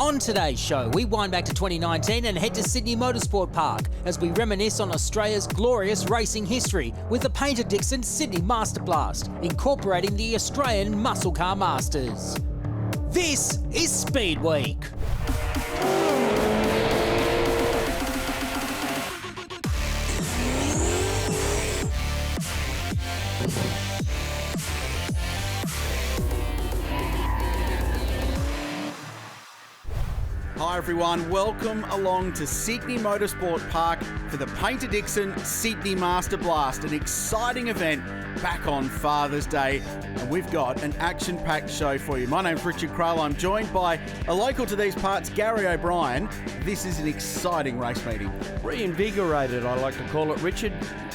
On today's show, we wind back to 2019 and head to Sydney Motorsport Park as we reminisce on Australia's glorious racing history with the Paynter Dixon Sydney Master Blast, incorporating the Australian Muscle Car Masters. This is Speedweek. Hi everyone, welcome along to Sydney Motorsport Park for the Paynter Dixon Sydney Master Blast, an exciting event back on Father's Day, and we've got an action-packed show for you. My name's Richard Crowell. I'm joined by a local to these parts, Gary O'Brien. This is an exciting race meeting. Reinvigorated, I like to call it, Richard.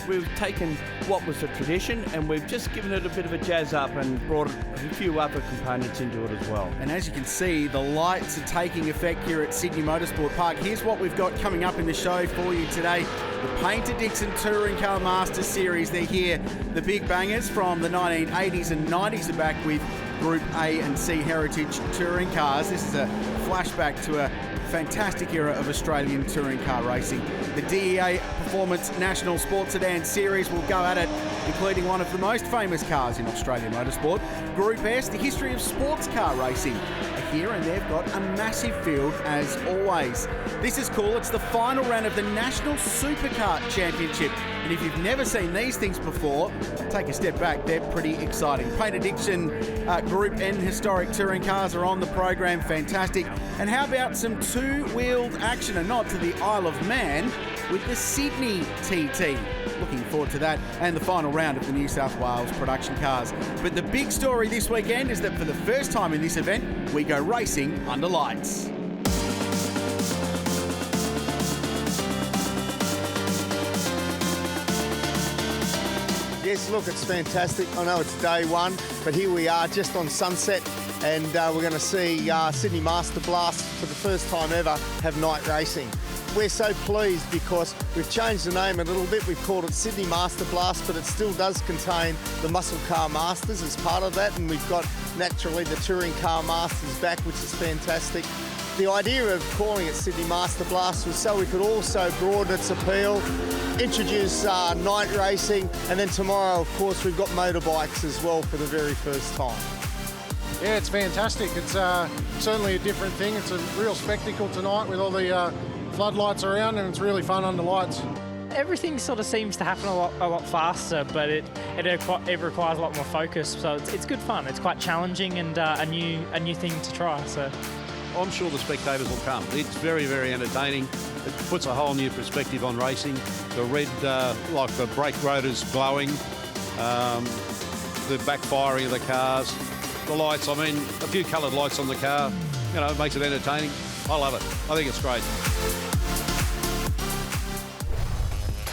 We've taken what was a tradition and we've just given it a bit of a jazz up and brought a few other components into it as well. And as you can see, the lights are taking effect here at Sydney Motorsport Park. Here's what we've got coming up in the show for you today. The Paynter Dixon Touring Car Masters Series, they're here. The big bangers from the 1980s and 90s are back with Group A and C Heritage touring cars. This is a flashback to a fantastic era of Australian touring car racing. The DEA Performance National Sports Sedan Series will go at it, including one of the most famous cars in Australian motorsport. Group S, the history of sports car racing, are here, and they've got a massive field as always. This is cool. It's the final round of the National Supercar Championship, and if you've never seen these things before, take a step back. They're pretty exciting. Paynter Dixon Group N historic touring cars are on the program. Fantastic. And how about some two-wheeled action, a nod to the Isle of Man with the Sydney TT. Looking forward to that, and the final round of the New South Wales production cars. But the big story this weekend is that for the first time in this event, we go racing under lights. Yes, look, it's fantastic. I know it's day one, but here we are just on sunset, and we're going to see Sydney Master Blast for the first time ever have night racing. We're so pleased because we've changed the name a little bit. We've called it Sydney Master Blast, but it still does contain the Muscle Car Masters as part of that, and we've got naturally the Touring Car Masters back, which is fantastic. The idea of calling it Sydney Master Blast was so we could also broaden its appeal, introduce night racing, and then tomorrow, of course, we've got motorbikes as well for the very first time. Yeah, it's fantastic. It's certainly a different thing. It's a real spectacle tonight with all the floodlights around, and it's really fun under lights. Everything sort of seems to happen a lot faster, but it requires a lot more focus. So it's good fun. It's quite challenging and a new thing to try. So I'm sure the spectators will come. It's very, very entertaining. It puts a whole new perspective on racing. The red, like the brake rotors glowing, the backfiring of the cars, the lights. I mean, a few coloured lights on the car. You know, it makes it entertaining. I love it. I think it's great.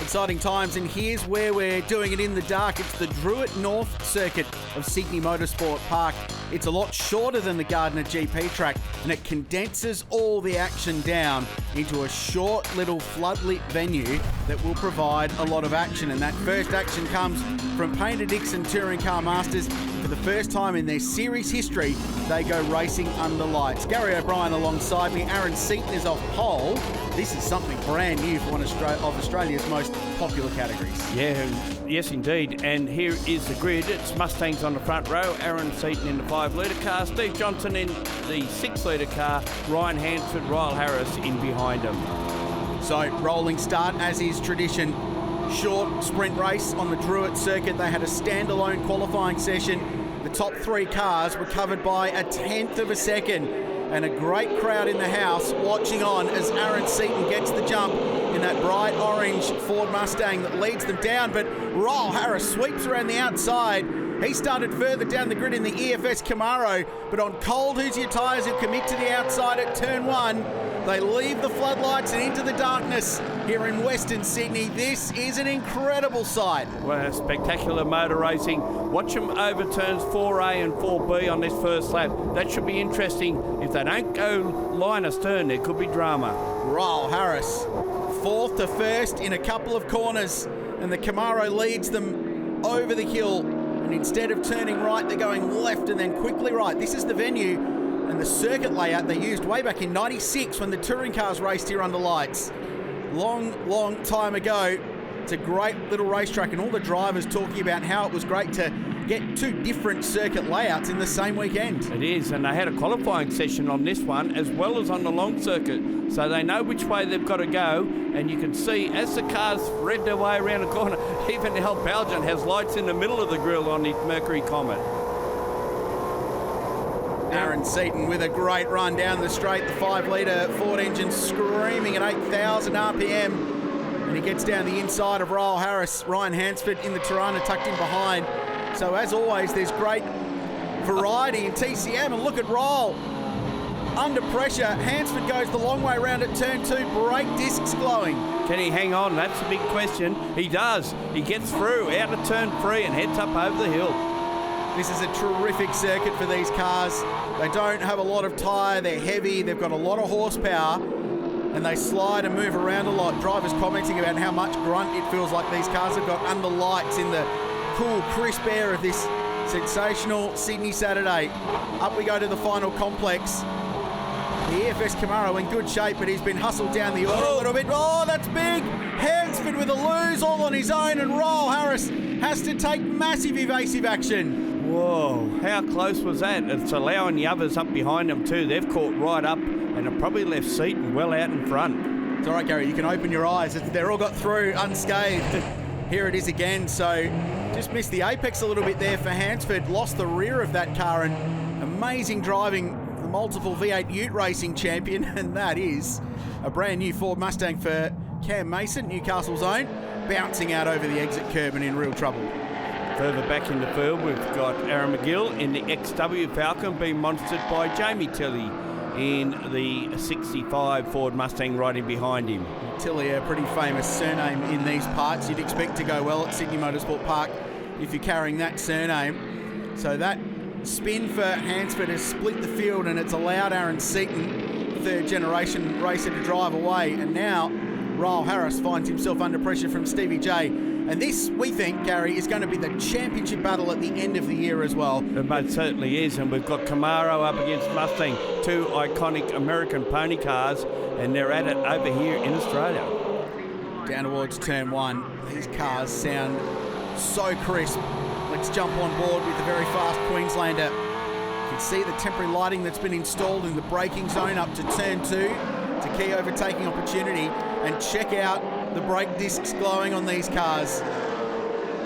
Exciting times, and here's where we're doing it in the dark. It's the Druitt North Circuit of Sydney Motorsport Park. It's a lot shorter than the Gardiner Gp track, and it condenses all the action down into a short little floodlit venue that will provide a lot of action. And that first action comes from Paynter Dixon Touring Car Masters. For the first time in their series history, they go racing under lights. Gary O'Brien alongside me. Aaron Seaton is off pole. This is something brand new for one of Australia's most popular categories. Yeah, yes indeed. And here is the grid. It's Mustangs on the front row, Aaron Seaton in the 5-litre car, Steve Johnson in the 6-litre car, Ryan Hansford, Ryle Harris in behind him. So, rolling start as is tradition. Short sprint race on the Druitt circuit. They had a standalone qualifying session. The top 3 cars were covered by a 1/10 of a second, and a great crowd in the house watching on as Aaron Seaton gets the jump in that bright orange Ford Mustang that leads them down, but Ryle Harris sweeps around the outside. He started further down the grid in the EFS Camaro, but on cold Hoosier tyres who commit to the outside at turn 1, they leave the floodlights and into the darkness here in Western Sydney. This is an incredible sight. Well, spectacular motor racing. Watch them over turns 4A and 4B on this first lap. That should be interesting. If they don't go line astern, there could be drama. Ryle Harris, 4th to 1st in a couple of corners, and the Camaro leads them over the hill. And instead of turning right, they're going left and then quickly right. This is the venue, and the circuit layout they used way back in '96 when the touring cars raced here under lights. Long time ago. It's a great little racetrack, and all the drivers talking about how it was great to get two different circuit layouts in the same weekend. It is, and they had a qualifying session on this one as well as on the long circuit, so they know which way they've got to go. And you can see as the cars thread their way around the corner, even El Belgian has lights in the middle of the grille on his Mercury Comet. Aaron Seaton with a great run down the straight, the 5-litre Ford engine screaming at 8,000 RPM. And he gets down the inside of Raul Harris. Ryan Hansford in the Tirana tucked in behind. So as always, there's great variety in TCM. And look at Raul. Under pressure, Hansford goes the long way around at turn 2. Brake discs glowing. Can he hang on? That's the big question. He does. He gets through out of turn 3 and heads up over the hill. This is a terrific circuit for these cars. They don't have a lot of tyre. They're heavy. They've got a lot of horsepower. And they slide and move around a lot. Drivers commenting about how much grunt it feels like these cars have got under lights in the cool, crisp air of this sensational Sydney Saturday. Up we go to the final complex. The EFS Camaro in good shape, but he's been hustled down the order a little bit. Oh, that's big! Hansford with a lose all on his own, and Raul Harris has to take massive evasive action. Whoa, how close was that? It's allowing the others up behind them too. They've caught right up and have probably left Seaton well out in front. It's all right, Gary, you can open your eyes. They're all got through unscathed. Here it is again, so just missed the apex a little bit there for Hansford. Lost the rear of that car, and amazing driving, the multiple V8 Ute Racing champion, and that is a brand new Ford Mustang for Cam Mason, Newcastle's own, bouncing out over the exit curb and in real trouble. Further back in the field, we've got Aaron Mcgill in the XW Falcon being monstered by Jamie Tilley in the 65 Ford Mustang riding behind him. Tilley, a pretty famous surname in these parts. You'd expect to go well at Sydney Motorsport Park if you're carrying that surname. So that spin for Hansford has split the field, and it's allowed Aaron Seaton, third generation racer, to drive away. And now Raul Harris finds himself under pressure from Stevie J. And this, we think, Gary, is going to be the championship battle at the end of the year as well. It most certainly is, and we've got Camaro up against Mustang, two iconic American pony cars, and they're at it over here in Australia. Down towards turn 1, these cars sound so crisp. Let's jump on board with the very fast Queenslander. You can see the temporary lighting that's been installed in the braking zone up to turn 2. It's a key overtaking opportunity, and check out the brake discs glowing on these cars.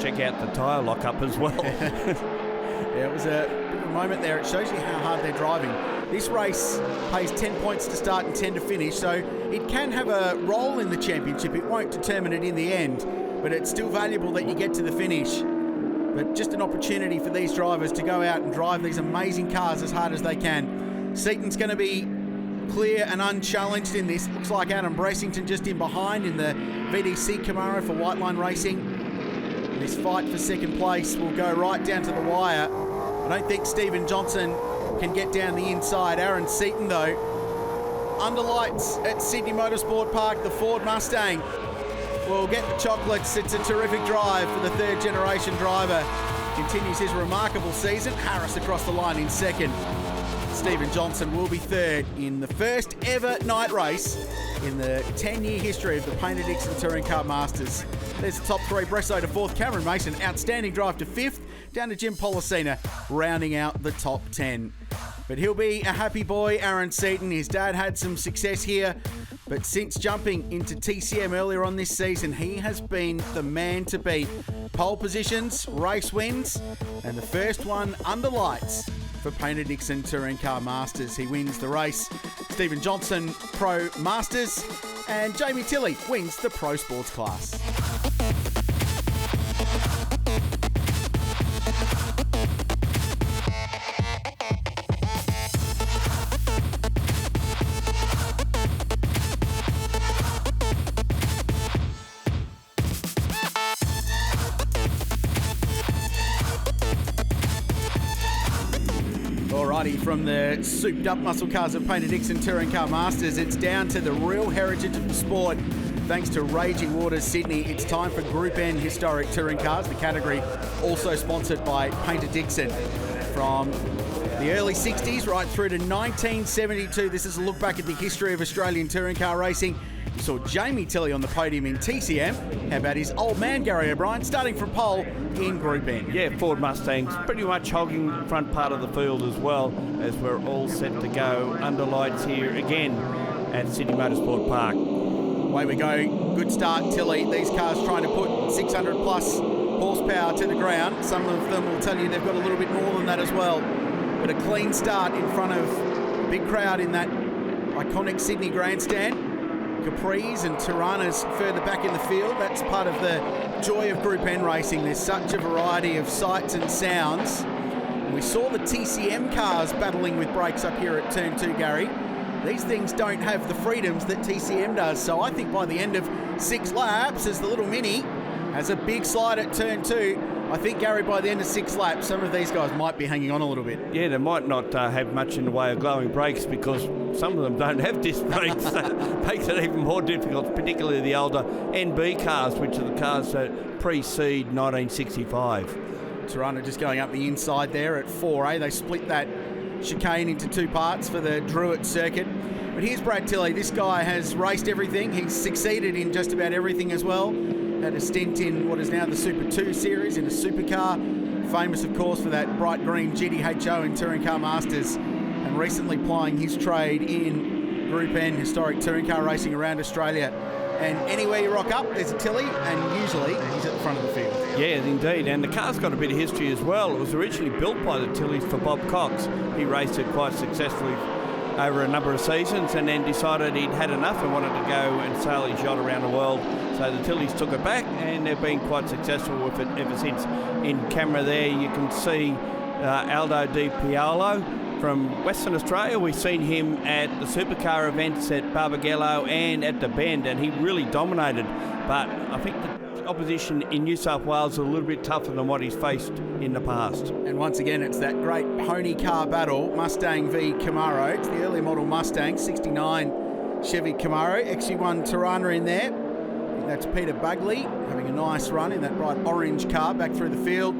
Check out the tyre lock-up as well. Yeah, it was a bit of a moment there. It shows you how hard they're driving. This race pays 10 points to start and 10 to finish, so it can have a role in the championship. It won't determine it in the end, but it's still valuable that you get to the finish. But just an opportunity for these drivers to go out and drive these amazing cars as hard as they can. Seaton's going to be clear and unchallenged in this. Looks like Adam Bracington just in behind in the VDC Camaro for White Line Racing. And this fight for second place will go right down to the wire. I don't think Stephen Johnson can get down the inside. Aaron Seaton, though, under lights at Sydney Motorsport Park, the Ford Mustang will get the chocolates. It's a terrific drive for the third generation driver. Continues his remarkable season. Harris across the line in second. Stephen Johnson will be third in the first ever night race in the 10-year history of the Paynter Dixon Touring Car Masters. There's the top 3. Bressow to 4th. Cameron Mason, outstanding drive to 5th. Down to Jim Policina, rounding out the top 10. But he'll be a happy boy, Aaron Seaton. His dad had some success here, but since jumping into TCM earlier on this season, he has been the man to beat. Pole positions, race wins, and the first one under lights for Paynter Dixon Touring Car Masters. He wins the race. Stephen Johnson, Pro Masters, and Jamie Tilley wins the Pro Sports class. Alrighty, from the souped-up muscle cars of Paynter Dixon Touring Car Masters, it's down to the real heritage of the sport. Thanks to Raging Waters Sydney, it's time for Group N Historic Touring Cars, the category also sponsored by Paynter Dixon. From the the early 60s right through to 1972. This is a look back at the history of Australian touring car racing. You saw Jamie Tilley on the podium in TCM. How about his old man, Gary O'Brien, starting from pole in Group N? Yeah, Ford Mustangs pretty much hogging the front part of the field as well, as we're all set to go under lights here again at Sydney Motorsport Park. Away we go. Good start, Tilley. These cars trying to put 600 plus horsepower to the ground. Some of them will tell you they've got a little bit more than that as well. But a clean start in front of a big crowd in that iconic Sydney grandstand. Capris and Tiranas further back in the field. That's part of the joy of Group N racing. There's such a variety of sights and sounds. And we saw the TCM cars battling with brakes up here at Turn 2, Gary. These things don't have the freedoms that TCM does. So I think by the end of 6 laps, as the little Mini has a big slide at Turn 2, I think, Gary, by the end of 6 laps, some of these guys might be hanging on a little bit. Yeah, they might not have much in the way of glowing brakes because some of them don't have disc brakes. That makes it even more difficult, particularly the older NB cars, which are the cars that precede 1965. Tirana just going up the inside there at 4A. They split that chicane into 2 parts for the Druitt circuit. But here's Brad Tilley. This guy has raced everything. He's succeeded in just about everything as well. Had a stint in what is now the Super 2 series in a supercar. Famous, of course, for that bright green GTHO in Touring Car Masters. And recently plying his trade in Group N, historic touring car racing around Australia. And anywhere you rock up, there's a Tilley, and usually he's at the front of the field. Yeah, indeed. And the car's got a bit of history as well. It was originally built by the Tilleys for Bob Cox. He raced it quite successfully over a number of seasons and then decided he'd had enough and wanted to go and sail his yacht around the world. So the Tilleys took it back and they've been quite successful with it ever since. In camera there you can see Aldo Di Piolo from Western Australia. We've seen him at the supercar events at Barbagallo and at the Bend, and he really dominated. But I think the opposition in New South Wales is a little bit tougher than what he's faced in the past. And once again, it's that great pony car battle, Mustang v Camaro. It's the early model Mustang, 69 Chevy Camaro, XU1 Tirana in there. That's Peter Bugley having a nice run in that bright orange car back through the field.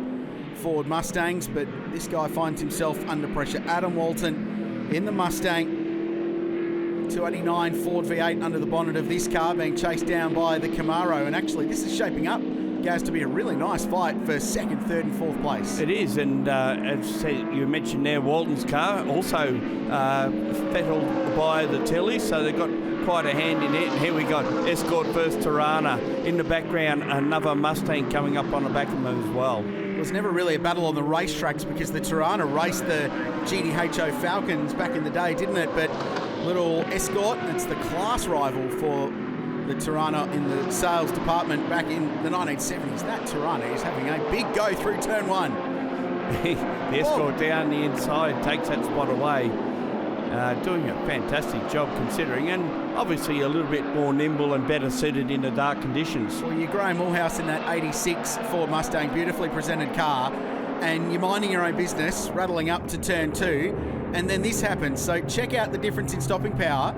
Ford Mustangs, but this guy finds himself under pressure. Adam Walton in the Mustang. 289 Ford V8 under the bonnet of this car, being chased down by the Camaro. And actually, this is shaping up, Gaz, to be a really nice fight for 2nd, 3rd and 4th place. It is, and as you mentioned there, Walton's car also fettled by the Tilley, so they've got quite a hand in it. And here we got Escort first Tirana. In the background, another Mustang coming up on the back of them as well. It was never really a battle on the racetracks because the Tirana raced the GTHO Falcons back in the day, didn't it? But little Escort, it's the class rival for the Tirana in the sales department back in the 1970s. That Tirana is having a big go through turn 1. The Escort down the inside takes that spot away. Doing a fantastic job considering, and obviously a little bit more nimble and better suited in the dark conditions. Well, you're Graham Mulhouse in that 86 Ford Mustang, beautifully presented car, and you're minding your own business, rattling up to turn 2, and then this happens. So check out the difference in stopping power.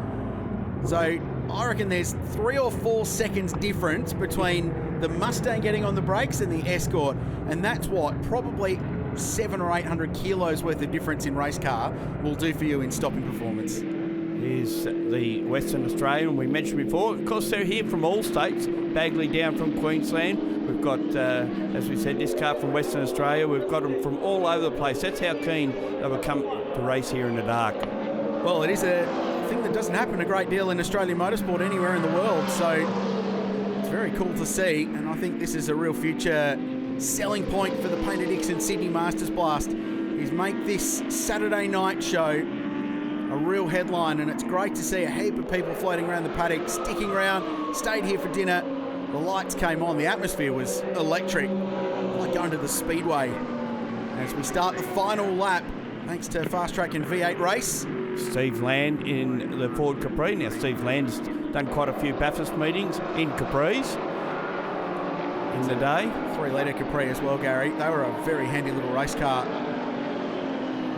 So I reckon there's 3 or 4 seconds difference between the Mustang getting on the brakes and the Escort, and that's what probably 700 or 800 kilos worth of difference in race car will do for you in stopping performance. Here's the Western Australian we mentioned before. Of course, they're here from all states. Bagley down from Queensland. We've got, as we said, this car from Western Australia. We've got them from all over the place. That's how keen they will come to race here in the dark. Well, it is a thing that doesn't happen a great deal in Australian motorsport anywhere in the world, so it's very cool to see, and I think this is a real future selling point for the Paynter Dixon Sydney Masters Blast is make this Saturday night show a real headline, and it's great to see a heap of people floating around the paddock, sticking around, stayed here for dinner. The lights came on, the atmosphere was electric, like going to the Speedway. As we start the final lap, thanks to Fast Track and V8 race. Steve Land in the Ford Capri. Now Steve Land's done quite a few Bathurst meetings in Capris in the day. 3-litre Capri as well, Gary. They were a very handy little race car.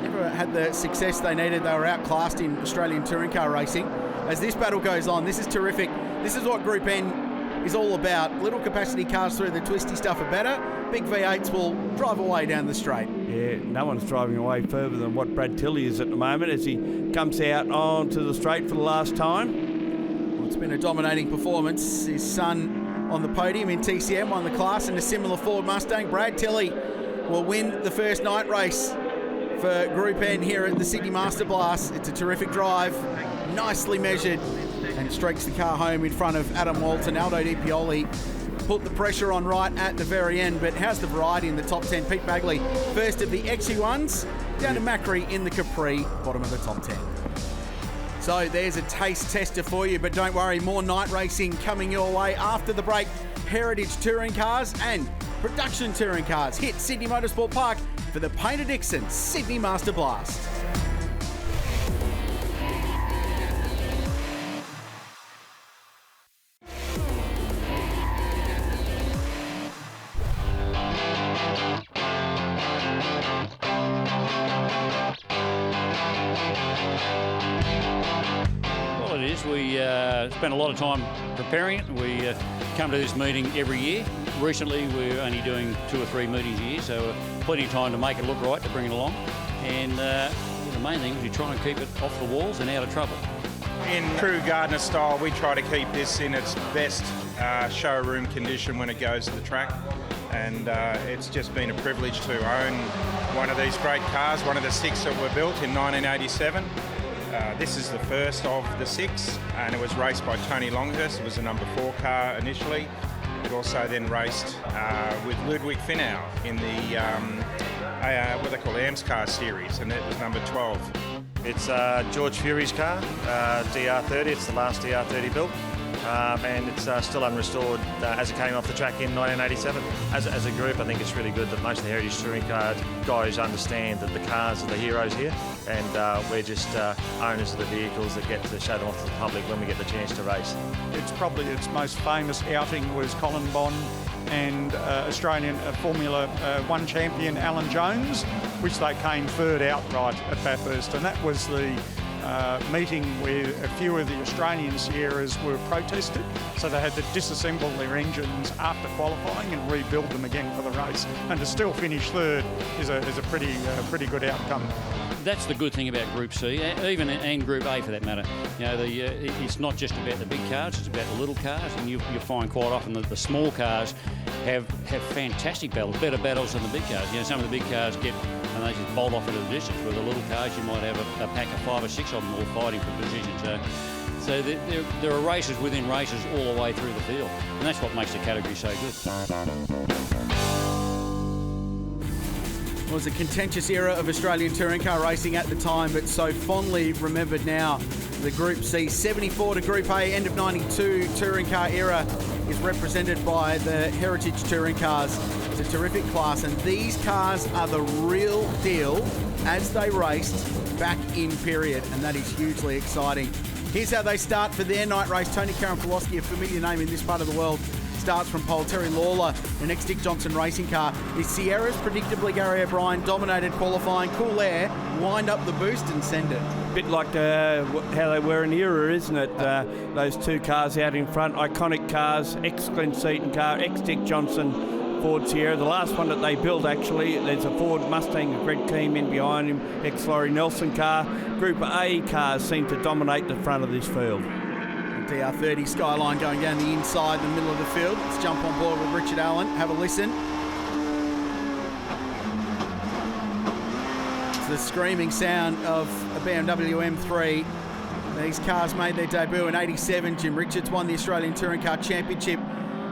Never had the success they needed. They were outclassed in Australian touring car racing. As this battle goes on, this is terrific. This is what Group N is all about. Little capacity cars through the twisty stuff are better. Big V8s will drive away down the straight. Yeah, no one's driving away further than what Brad Tilley is at the moment as he comes out onto the straight for the last time. Well, it's been a dominating performance. His son on the podium in TCM won the class in a similar Ford Mustang. Brad Tilley will win the first night race for Group N here at the Sydney Master Blast. It's a terrific drive, nicely measured, and streaks the car home in front of Adam Walton. Aldo Di Pioli put the pressure on right at the very end, but how's the variety in the top 10? Pete Bagley, first of the XU1s, down to Macri in the Capri, bottom of the top 10. So there's a taste tester for you, but don't worry, more night racing coming your way after the break. Heritage touring cars and production touring cars hit Sydney Motorsport Park for the Paynter Dixon Sydney Master Blast. We spent a lot of time preparing it. We come to this meeting every year. Recently, we're only doing 2 or 3 meetings a year, so plenty of time to make it look right, to bring it along. And the main thing is we try and keep it off the walls and out of trouble. In true Gardiner style, we try to keep this in its best showroom condition when it goes to the track. And it's just been a privilege to own one of these great cars, one of the 6 that were built in 1987. This is the first of the 6, and it was raced by Tony Longhurst. It was a number 4 car initially. It also then raced with Ludwig Finau in the what they call AMS car series, and it was number 12. It's George Fury's car, DR30. It's the last DR30 built, and it's still unrestored as it came off the track in 1987. As a group, I think it's really good that most of the Heritage Touring Car guys understand that the cars are the heroes here, and we're just owners of the vehicles that get to show them off to the public when we get the chance to race. It's probably its most famous outing was Colin Bond and Australian Formula 1 champion Alan Jones, which they came third outright at Bathurst, and that was the meeting where a few of the Australian Sierras were protested, so they had to disassemble their engines after qualifying and rebuild them again for the race. And to still finish third is a pretty good outcome. That's the good thing about Group C, even and Group A for that matter. You know, it's not just about the big cars; it's about the little cars, and you find quite often that the small cars have fantastic battles, better battles than the big cars. You know, some of the big cars get and they just bolt off into the distance. Where the little cars, you might have a pack of 5 or 6 of them all fighting for position. So there are races within races all the way through the field, and that's what makes the category so good. It was a contentious era of Australian touring car racing at the time, but so fondly remembered now. The Group C 74 to Group A end of 92 touring car era is represented by the Heritage touring cars. It's a terrific class, and these cars are the real deal as they raced back in period, and that is hugely exciting. Here's how they start for their night race. Tony Karamfilowski, a familiar name in this part of the world, starts from pole. Terry Lawler, the next Dick Johnson racing car. The Sierras, predictably Gary O'Brien, dominated qualifying. Cool Air wind up the boost and send it. A bit like how they were in the era, isn't it? Those 2 cars out in front, iconic cars, ex-Glenn Seaton car, ex-Dick Johnson Ford Sierra. The last one that they built, actually, there's a Ford Mustang, a Greg Keane in behind him, ex-Laurie Nelson car. Group A cars seem to dominate the front of this field. R30 Skyline going down the inside, the middle of the field. Let's jump on board with Richard Allen, have a listen. It's the screaming sound of a Bmw M3. These cars made their debut in '87. Jim Richards won the Australian Touring Car Championship.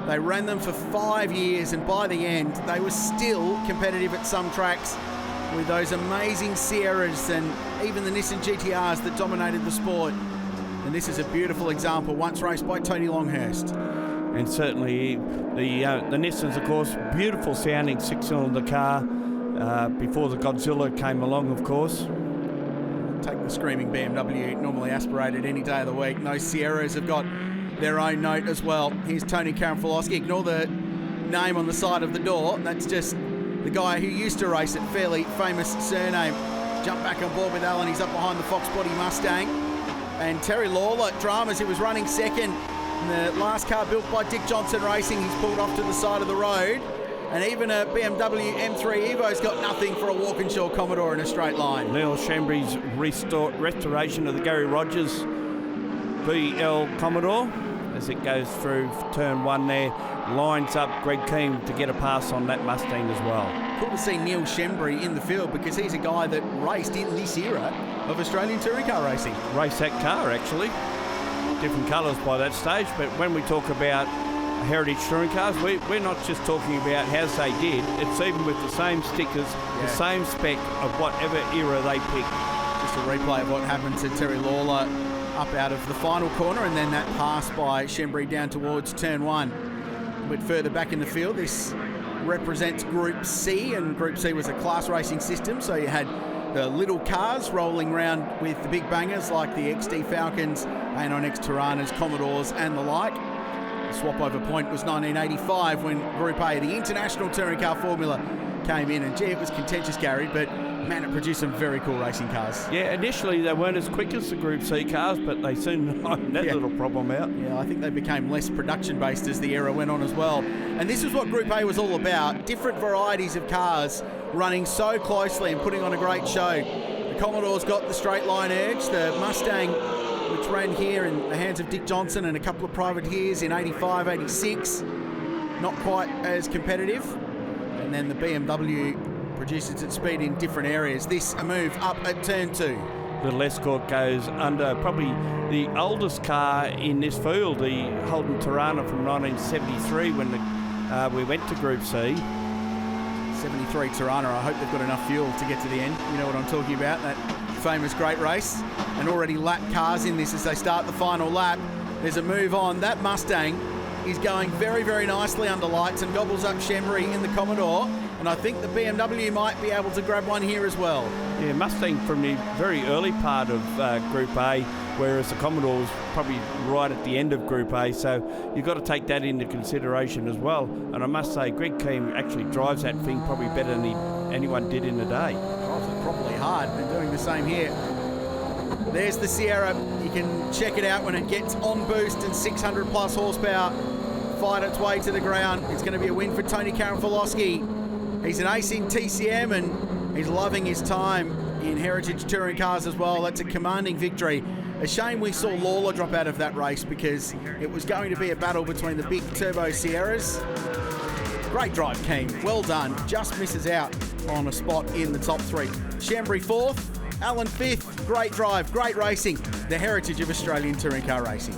They ran them for 5 years, and by the end, they were still competitive at some tracks with those amazing Sierras and even the Nissan GTRs that dominated the sport. And this is a beautiful example, once raced by Tony Longhurst. And certainly the Nissans, of course, beautiful sounding 6-cylinder car before the Godzilla came along, of course. Take the screaming BMW, normally aspirated any day of the week. Those Sierras have got their own note as well. Here's Tony Karamfilowski. Ignore the name on the side of the door. That's just the guy who used to race it, fairly famous surname. Jump back on board with Alan. He's up behind the Fox Body Mustang. And Terry Lawler, dramas, he was running second And the last car built by Dick Johnson Racing, he's pulled off to the side of the road. And even a Bmw M3 Evo's got nothing for a Walkinshaw Commodore in a straight line. Neil Shambry's restoration of the Gary Rogers VL Commodore as it goes through turn 1 there, lines up Greg Keane to get a pass on that Mustang as well. Cool to see Neil Shembry in the field because he's a guy that raced in this era of Australian touring car racing. Raced that car actually, different colours by that stage, but when we talk about heritage touring cars, we're not just talking about how they did, it's even with the same stickers, the same spec of whatever era they picked. Just a replay of what happened to Terry Lawler up out of the final corner, and then that pass by Shembry down towards turn 1. A bit further back in the field, this represents Group C, and Group C was a class racing system, so you had the little cars rolling around with the big bangers like the XD Falcons, A9X Tiranas, Commodores and the like. The swap over point was 1985 when Group A, the International Touring Car Formula, came in, and gee, it was contentious, Gary, but man, it produced some very cool racing cars. Yeah, initially they weren't as quick as the Group C cars, but they soon ironed that little problem out. Yeah, I think they became less production-based as the era went on as well. And this is what Group A was all about, different varieties of cars running so closely and putting on a great show. The Commodore's got the straight line edge, the Mustang, which ran here in the hands of Dick Johnson and a couple of privateers in 85, 86, not quite as competitive. And then the BMW produces its speed in different areas. This a move up at turn 2. Little Escort goes under probably the oldest car in this field, the Holden Tirana from 1973 when we went to Group C. 73 Tirana, I hope they've got enough fuel to get to the end. You know what I'm talking about, that famous great race. And already lap cars in this as they start the final lap. There's a move on. That Mustang is going very, very nicely under lights and gobbles up Shembry in the Commodore. And I think the BMW might be able to grab one here as well. Yeah, Mustang from the very early part of Group A, whereas the Commodore was probably right at the end of Group A, so you've got to take that into consideration as well. And I must say, Greg Keane actually drives that thing probably better than anyone did in the day. Drives it properly hard, and doing the same here. There's the Sierra. You can check it out when it gets on boost and 600 plus horsepower. Fight its way to the ground. It's going to be a win for Tony Karanfilowski. He's an ace in TCM and he's loving his time in heritage touring cars as well. That's a commanding victory. A shame we saw Lawler drop out of that race because it was going to be a battle between the big turbo Sierras. Great drive, Keane. Well done. Just misses out on a spot in the top 3. Shembry 4th, Allen 5th. Great drive, great racing. The heritage of Australian touring car racing.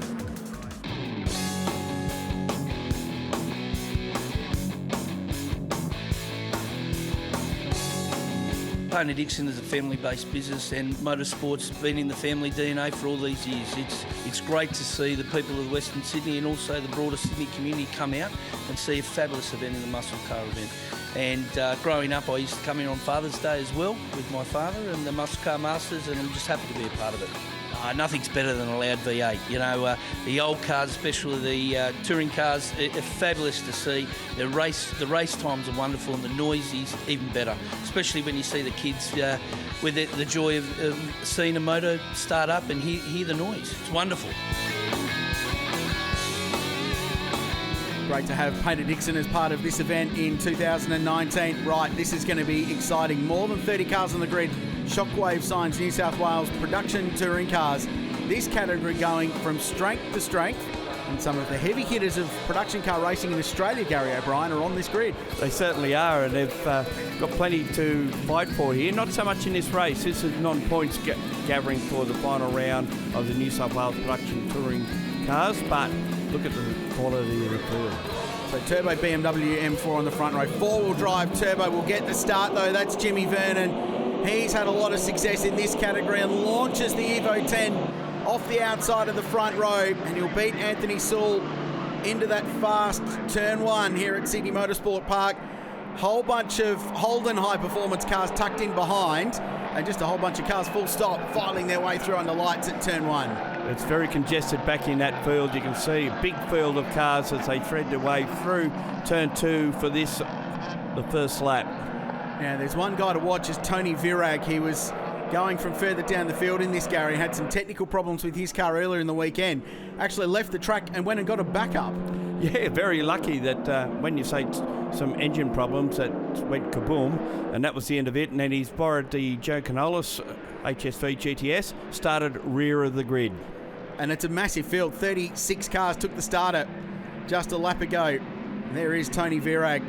Paynter Dixon is a family-based business, and motorsport's been in the family DNA for all these years. It's great to see the people of Western Sydney and also the broader Sydney community come out and see a fabulous event in the muscle car event. And growing up, I used to come in on Father's Day as well with my father and the Muscle Car Masters, and I'm just happy to be a part of it. Nothing's better than a loud V8. You know, the old cars, especially the touring cars, are fabulous to see. The race times are wonderful, and the noise is even better, especially when you see the kids with the joy of seeing a motor start up and hear the noise. It's wonderful. Great to have Paynter Dixon as part of this event in 2019. Right, this is going to be exciting. More than 30 cars on the grid. Shockwave signs New South Wales production touring cars. This category going from strength to strength. And some of the heavy hitters of production car racing in Australia, Gary O'Brien, are on this grid. They certainly are, and they've got plenty to fight for here. Not so much in this race. This is non-points gathering for the final round of the New South Wales production touring cars, but look at the quality of the field. So turbo BMW M4 on the front row. Four-wheel drive turbo will get the start, though. That's Jimmy Vernon. He's had a lot of success in this category and launches the Evo 10 off the outside of the front row, and he'll beat Anthony Sewell into that fast turn 1 here at Sydney Motorsport Park. Whole bunch of Holden high-performance cars tucked in behind, and just a whole bunch of cars full stop filing their way through under lights at turn 1. It's very congested back in that field. You can see a big field of cars as they thread their way through turn 2 for the first lap. Now, there's one guy to watch is Tony Virag. He was going from further down the field in this, Gary. Had some technical problems with his car earlier in the weekend. Actually left the track and went and got a backup. Yeah, very lucky that when you say some engine problems, that went kaboom, and that was the end of it. And then he's borrowed the Joe Canolis HSV GTS, started rear of the grid. And it's a massive field. 36 cars took the starter just a lap ago. There is Tony Virag.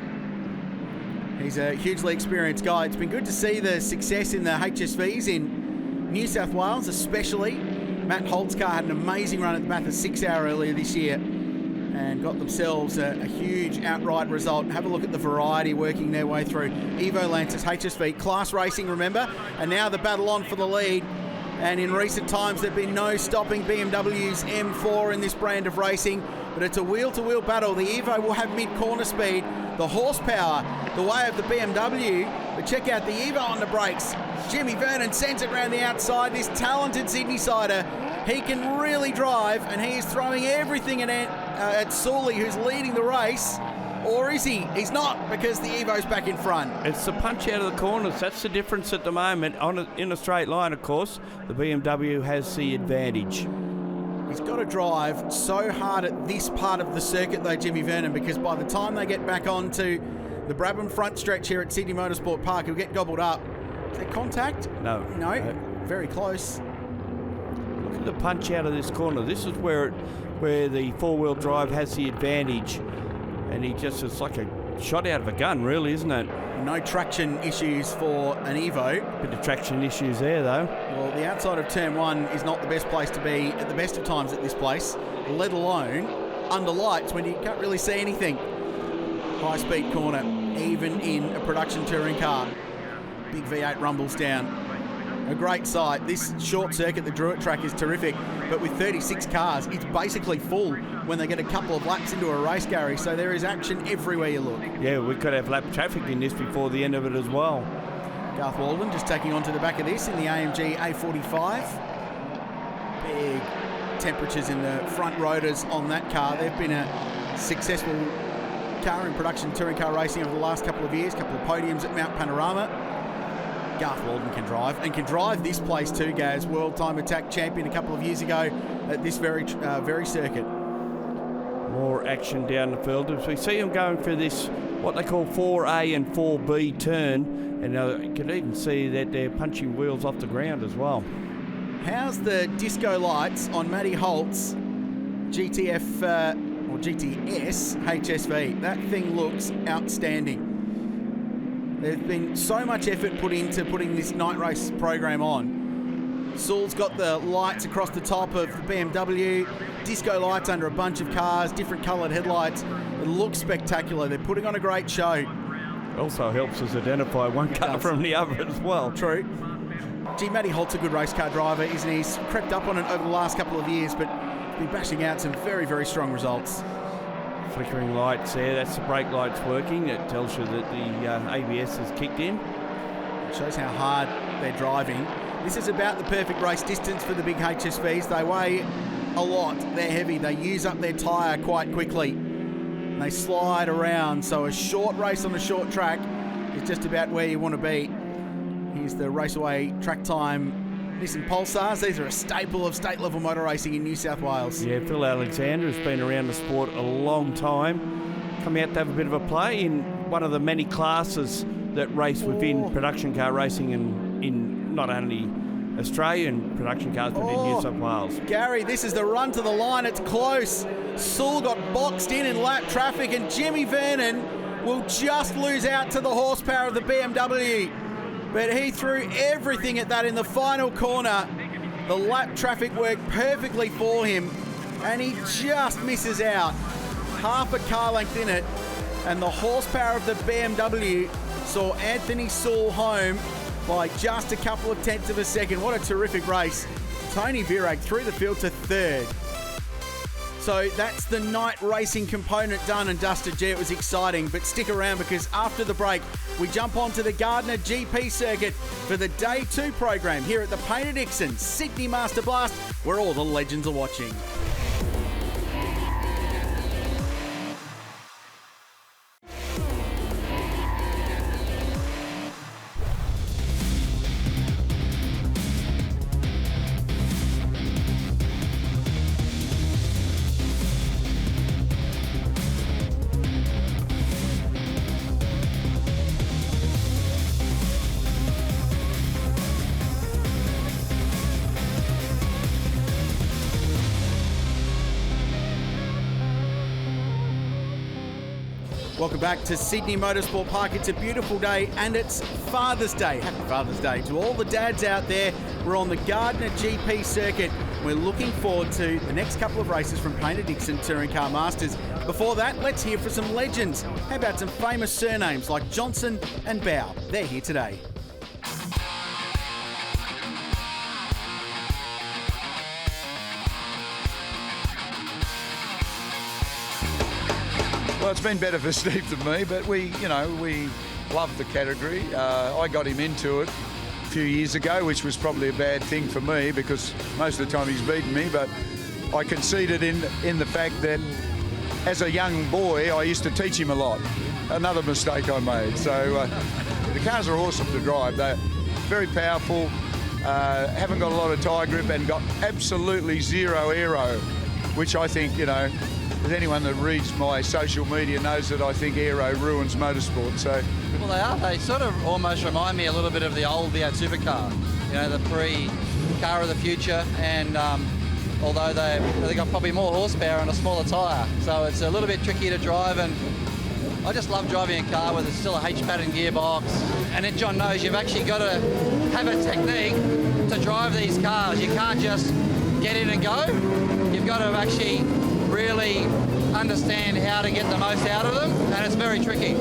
He's a hugely experienced guy. It's been good to see the success in the HSVs in New South Wales, especially. Matt Holt's car had an amazing run at the Bathurst 6 Hour earlier this year and got themselves a huge outright result. Have a look at the variety working their way through. Evo Lance's HSV, class racing, remember? And now the battle on for the lead. And in recent times, there have been no stopping BMW's M4 in this brand of racing, but it's a wheel-to-wheel battle. The Evo will have mid-corner speed, the horsepower, the way of the BMW, but check out the Evo on the brakes. Jimmy Vernon sends it round the outside. This talented Sydney-sider, he can really drive, and he is throwing everything at Sully, who's leading the race. Or is he? He's not, because the Evo's back in front. It's the punch out of the corners. That's the difference at the moment. In a straight line, of course, the BMW has the advantage. He's got to drive so hard at this part of the circuit, though, Jimmy Vernon, because by the time they get back onto the Brabham front stretch here at Sydney Motorsport Park, he'll get gobbled up. Is there contact? No. No. Very close. Look at the punch out of this corner. This is where the four-wheel drive has the advantage. And it's like a shot out of a gun, really, isn't it? No traction issues for an Evo. Bit of traction issues there, though. Well, the outside of turn one is not the best place to be at the best of times at this place, let alone under lights when you can't really see anything. High-speed corner, even in a production touring car. Big V8 rumbles down. A great sight. This short circuit, the Druitt track, is terrific, but with 36 cars, it's basically full when they get a couple of laps into a race, Gary, so there is action everywhere you look. Yeah, we could have lap traffic in this before the end of it as well. Garth Walden just taking on to the back of this in the AMG A45. Big temperatures in the front rotors on that car. They've been a successful car in production touring car racing over the last couple of years, couple of podiums at Mount Panorama. Garth Walden can drive, and can drive this place too, Gaz. World Time Attack champion a couple of years ago at this very circuit. More action down the field as we see them going for this, what they call 4A and 4B turn, and you can even see that they're punching wheels off the ground as well. How's the disco lights on Matty Holt's GTF or GTS HSV? That thing looks outstanding. There's been so much effort put into putting this night race program on. Saul's got the lights across the top of the BMW, disco lights under a bunch of cars, different coloured headlights. It looks spectacular. They're putting on a great show. Also helps us identify one car from the other as well. True. Gee, Matty Holt's a good race car driver, isn't he? He's crept up on it over the last couple of years, but he's been bashing out some very, very strong results. Flickering lights there, that's the brake lights working. It tells you that the ABS has kicked in. It shows how hard they're driving. This is about the perfect race distance for the big HSVs. They weigh a lot, they're heavy, they use up their tyre quite quickly. They slide around, so a short race on a short track is just about where you want to be. Here's the Raceway track time Nissan Pulsars. These are a staple of state-level motor racing in New South Wales. Yeah, Phil Alexander has been around the sport a long time. Come out to have a bit of a play in one of the many classes that race within production car racing in not only Australian production cars, but in New South Wales. Gary, this is the run to the line. It's close. Sewell got boxed in lap traffic, and Jimmy Vernon will just lose out to the horsepower of the BMW. But he threw everything at that in the final corner. The lap traffic worked perfectly for him, and he just misses out. Half a car length in it, and the horsepower of the BMW saw Anthony Sewell home by just a couple of tenths of a second. What a terrific race. Tony Virag through the field to third. So that's the night racing component done and dusted. Gee, it was exciting, but stick around because after the break, we jump onto the Gardiner GP Circuit for the Day 2 program here at the Paynter Dixon Sydney Master Blast, where all the legends are watching. Welcome back to Sydney Motorsport Park. It's a beautiful day and it's Father's Day. Happy Father's Day to all the dads out there. We're on the Gardiner GP Circuit. We're looking forward to the next couple of races from Paynter Dixon Touring Car Masters. Before that, let's hear from some legends. How about some famous surnames like Johnson and Bow? They're here today. Well, it's been better for Steve than me, but we love the category. I got him into it a few years ago, which was probably a bad thing for me because most of the time he's beaten me, but I conceded in the fact that as a young boy, I used to teach him a lot. Another mistake I made. So the cars are awesome to drive. They're very powerful, haven't got a lot of tyre grip and got absolutely zero aero, which I think, as anyone that reads my social media knows that I think aero ruins motorsport. So, well, they are. They sort of almost remind me a little bit of the old V8 supercar, the pre-car of the future. And although they got probably more horsepower and a smaller tyre, so it's a little bit trickier to drive. And I just love driving a car with still a H-pattern gearbox. And then John knows you've actually got to have a technique to drive these cars. You can't just get in and go. You've got to actually really understand how to get the most out of them, and it's very tricky.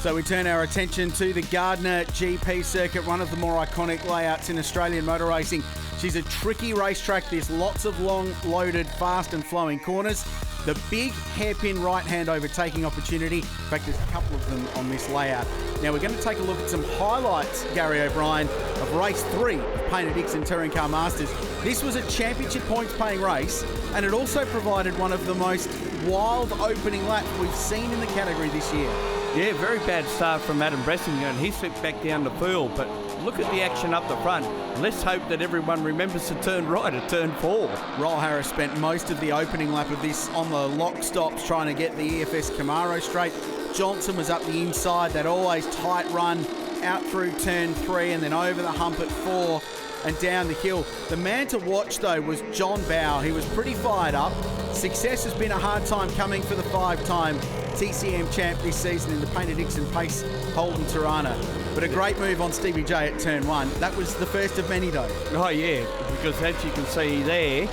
So we turn our attention to the Gardiner GP Circuit, one of the more iconic layouts in Australian motor racing. She's a tricky racetrack. There's lots of long, loaded, fast and flowing corners. The big hairpin right-hand overtaking opportunity. In fact, there's a couple of them on this layout. Now we're going to take a look at some highlights, Gary O'Brien, of race 3 of Paynter Dixon Touring Car Masters. This was a championship points-paying race, and it also provided one of the most wild opening laps we've seen in the category this year. Yeah, very bad start from Adam Bressinger, and he slipped back down the field, but look at the action up the front. Let's hope that everyone remembers to turn right at turn 4. Roll Harris spent most of the opening lap of this on the lock stops trying to get the EFS Camaro straight. Johnson was up the inside, that always tight run out through turn 3 and then over the hump at 4 and down the hill. The man to watch though was John Bow. He was pretty fired up. Success has been a hard time coming for the 5-time TCM champ this season in the Paynter Dixon Pace Holden Tirana. But a great move on Stevie J at turn 1. That was the first of many though. Oh yeah, because as you can see there,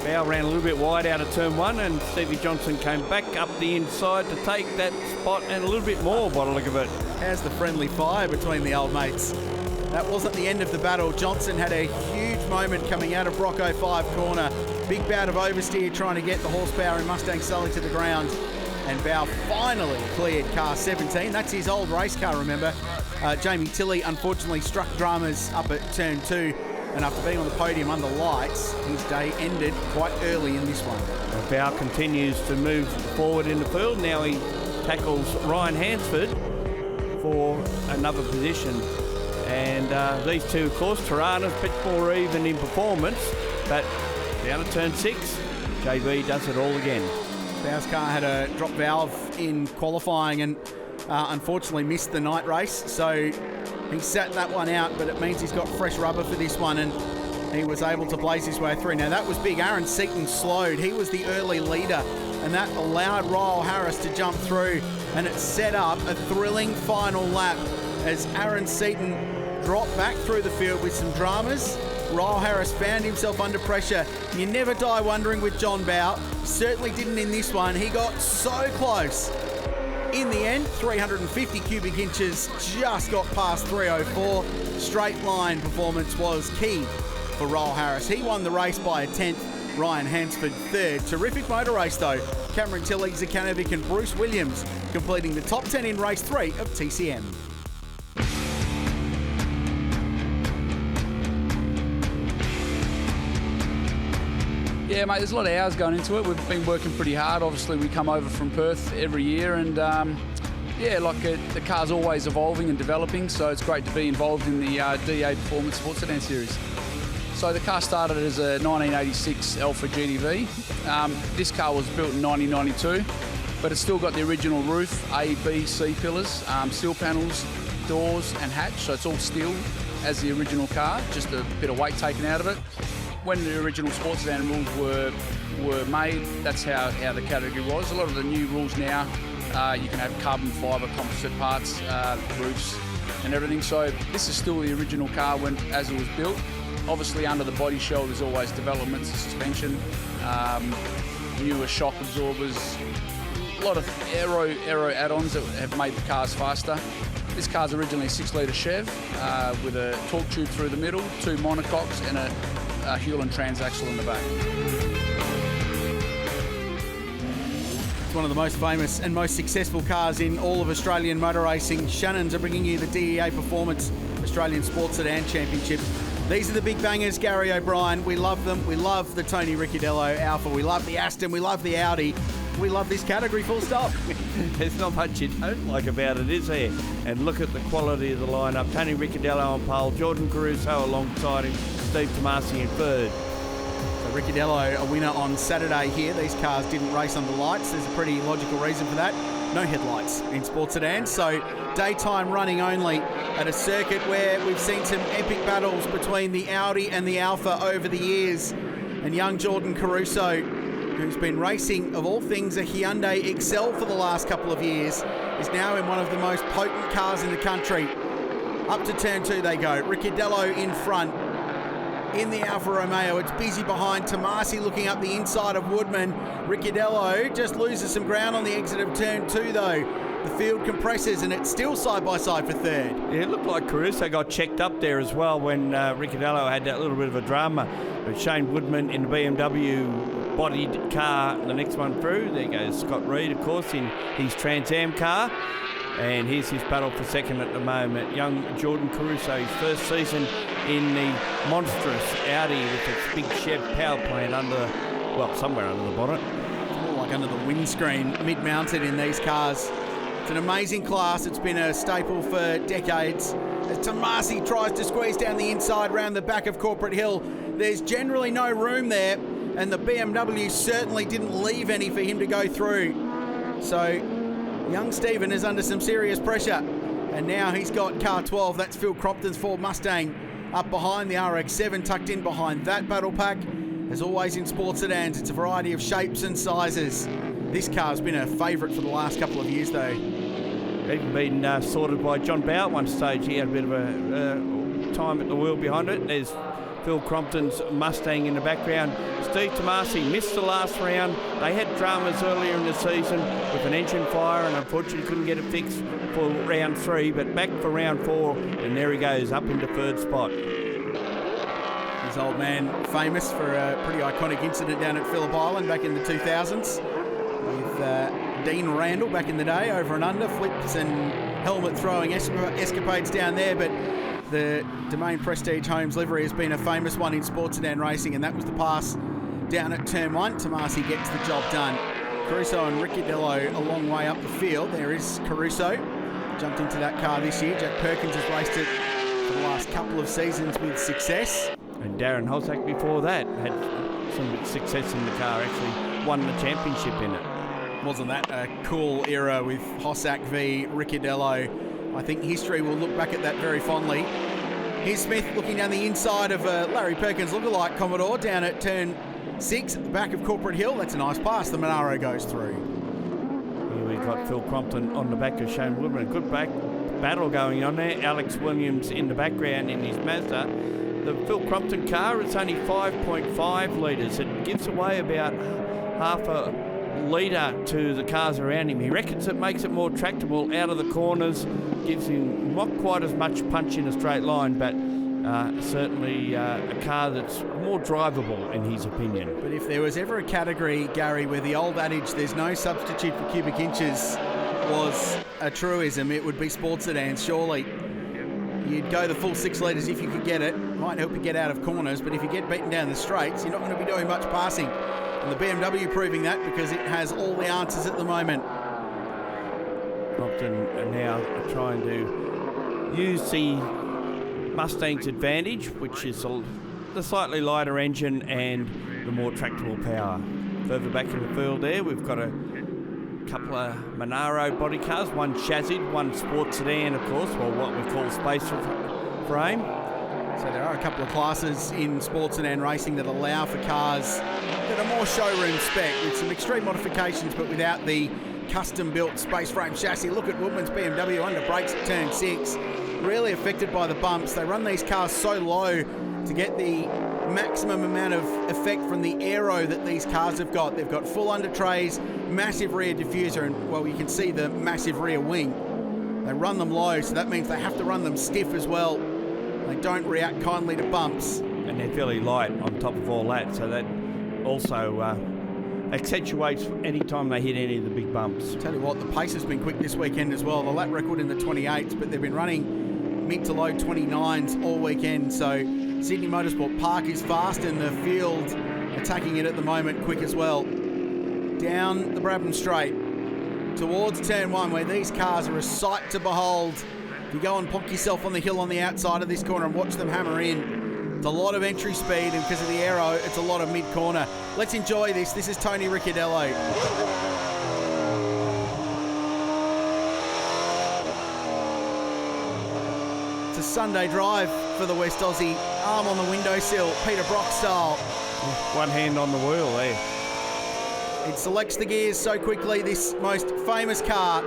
Bow ran a little bit wide out of turn 1 and Stevie Johnson came back up the inside to take that spot and a little bit more by the look of it. How's the friendly fire between the old mates? That wasn't the end of the battle. Johnson had a huge moment coming out of Brocco 5 corner. Big bout of oversteer trying to get the horsepower in Mustang Sully to the ground. And Bow finally cleared car 17. That's his old race car, remember. Jamie Tilley unfortunately struck dramas up at turn 2. And after being on the podium under lights, his day ended quite early in this one. Bow continues to move forward in the field. Now he tackles Ryan Hansford for another position. And these two, of course, Tirana's a bit more even in performance, but down at turn 6, JB does it all again. Bow's car had a drop valve in qualifying and unfortunately missed the night race, so he sat that one out, but it means he's got fresh rubber for this one and he was able to blaze his way through. Now that was big. Aaron Seaton slowed. He was the early leader and that allowed Royal Harris to jump through, and it set up a thrilling final lap as Aaron Seaton dropped back through the field with some dramas. Royal Harris found himself under pressure. You never die wondering with John Bow. Certainly didn't in this one. He got so close. In the end, 350 cubic inches just got past 304. Straight line performance was key for Royal Harris. He won the race by a 10th. Ryan Hansford 3rd. Terrific motor race though. Cameron Tilley, Zakanovic and Bruce Williams completing the top 10 in race 3 of TCM. Yeah, mate, there's a lot of hours going into it. We've been working pretty hard. Obviously, we come over from Perth every year and, the car's always evolving and developing, so it's great to be involved in the DA Performance Sports Sedan Series. So the car started as a 1986 Alpha Gtv. This car was built in 1992, but it's still got the original roof, A, B, C pillars, steel panels, doors and hatch, so it's all steel as the original car, just a bit of weight taken out of it. when the original sports sedan rules were made, that's how the category was. A lot of the new rules now, you can have carbon fibre composite parts, roofs and everything. So this is still the original car as it was built. Obviously under the body shell there's always developments, suspension, newer shock absorbers, a lot of aero add-ons that have made the cars faster. This car's originally a 6-litre Chev with a torque tube through the middle, 2 monocoques and a Hewland transaxle in the back. It's one of the most famous and most successful cars in all of Australian motor racing. Shannons are bringing you the DEA Performance Australian Sports Sedan Championship. These are the big bangers, Gary O'Brien. We love them. We love the Tony Ricciardello Alpha. We love the Aston. We love the Audi. We love this category, full stop. There's not much you don't like about it, is there? And look at the quality of the lineup. Tony Ricciardello on pole, Jordan Caruso alongside him, Steve Tomasi in third. So Ricciardello, a winner on Saturday here. These cars didn't race under lights. There's a pretty logical reason for that. No headlights in sports sedans, so daytime running only at a circuit where we've seen some epic battles between the Audi and the Alpha over the years. And young Jordan Caruso, who's been racing, of all things, a Hyundai Excel for the last couple of years, is now in one of the most potent cars in the country. Up to turn 2 they go. Ricciardello in front. In the Alfa Romeo, it's busy behind. Tomasi looking up the inside of Woodman. Ricciardello just loses some ground on the exit of turn 2 though. The field compresses and it's still side by side for third. Yeah, it looked like Caruso got checked up there as well when Ricciardello had that little bit of a drama. But Shane Woodman in the BMW bodied car, the next one through. There goes Scott Reed, of course, in his Trans Am car. And here's his battle for second at the moment. Young Jordan Caruso, his first season in the monstrous Audi with its big Chev power plant somewhere under the bonnet. More like under the windscreen, mid-mounted in these cars. It's an amazing class. It's been a staple for decades. As Tomasi tries to squeeze down the inside round the back of Corporate Hill, there's generally no room there, and the BMW certainly didn't leave any for him to go through. So young Stephen is under some serious pressure, and now he's got car 12. That's Phil Crompton's Ford Mustang up behind the RX-7, tucked in behind that battle pack. As always in sports sedans, it's a variety of shapes and sizes. This car's been a favourite for the last couple of years though. Even been sorted by John Bow at one stage. He had a bit of a time at the wheel behind it. There's Phil Crompton's Mustang in the background. Steve Tomasi missed the last round. They had dramas earlier in the season with an engine fire and unfortunately couldn't get it fixed for round 3, but back for round 4 and there he goes up into third spot. His old man famous for a pretty iconic incident down at Phillip Island back in the 2000s with Dean Randall back in the day, over and under, flips and helmet throwing escapades down there, but the Domain Prestige Homes livery has been a famous one in sports sedan racing, and that was the pass down at turn 1. Tomasi gets the job done. Caruso and Ricciardello a long way up the field. There is Caruso, jumped into that car this year. Jack Perkins has raced it for the last couple of seasons with success. And Darren Hossack before that had some success in the car, actually won the championship in it. Wasn't that a cool era with Hossack v Ricciardello? I think history will look back at that very fondly. Here's Smith looking down the inside of Larry Perkins lookalike Commodore down at turn 6 at the back of Corporate Hill. That's a nice pass. The Monaro goes through. Here we've got Phil Crompton on the back of Shane Woodman. Good back battle going on there. Alex Williams in the background in his Mazda. The Phil Crompton car, it's only 5.5 litres. It gives away about half a litre to the cars around him. He reckons it makes it more tractable out of the corners, gives him not quite as much punch in a straight line, but certainly a car that's more drivable in his opinion. But if there was ever a category, Gary, where the old adage, there's no substitute for cubic inches, was a truism, it would be sports sedans, surely. You'd go the full 6 litres if you could get it. Might help you get out of corners, but if you get beaten down the straights, you're not going to be doing much passing. And the BMW proving that because it has all the answers at the moment. Crompton now trying to use the Mustang's advantage, which is the slightly lighter engine and the more tractable power. Further back in the field there, we've got a couple of Monaro body cars, one chassis, one sports sedan, of course, or what we call space frame. So there are a couple of classes in sports sedan racing that allow for cars that are more showroom spec with some extreme modifications but without the custom-built space frame chassis. Look at Woodman's BMW under brakes at turn 6. Really affected by the bumps. They run these cars so low to get the maximum amount of effect from the aero that these cars have got. They've got full under trays, massive rear diffuser, and well, you can see the massive rear wing. They run them low, so that means they have to run them stiff as well. They don't react kindly to bumps. And they're fairly light on top of all that, so that also accentuates any time they hit any of the big bumps. Tell you what, the pace has been quick this weekend as well. The lap record in the 28s, but they've been running mid to low 29s all weekend, so Sydney Motorsport Park is fast and the field attacking it at the moment quick as well. Down the Brabham Straight towards turn 1 where these cars are a sight to behold. If you go and plonk yourself on the hill on the outside of this corner and watch them hammer in, it's a lot of entry speed, and because of the aero, it's a lot of mid-corner. Let's enjoy this. This is Tony Ricciardello. It's a Sunday drive for the West Aussie. Arm on the windowsill, Peter Brock style. One hand on the wheel there. It selects the gears so quickly, this most famous car.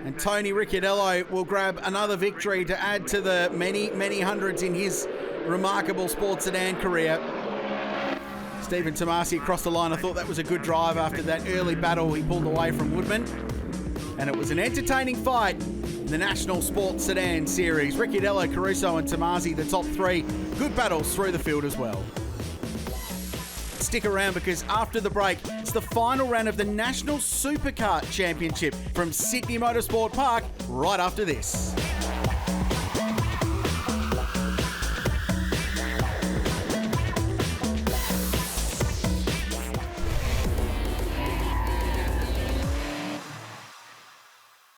And Tony Ricciardello will grab another victory to add to the many, many hundreds in his remarkable sports sedan career. Stephen Tomasi across the line. I thought that was a good drive after that early battle he pulled away from Woodman. And it was an entertaining fight in the National Sports Sedan Series. Ricciardello, Caruso and Tomasi, the top 3. Good battles through the field as well. Stick around because after the break, it's the final round of the National Supercar Championship from Sydney Motorsport Park right after this.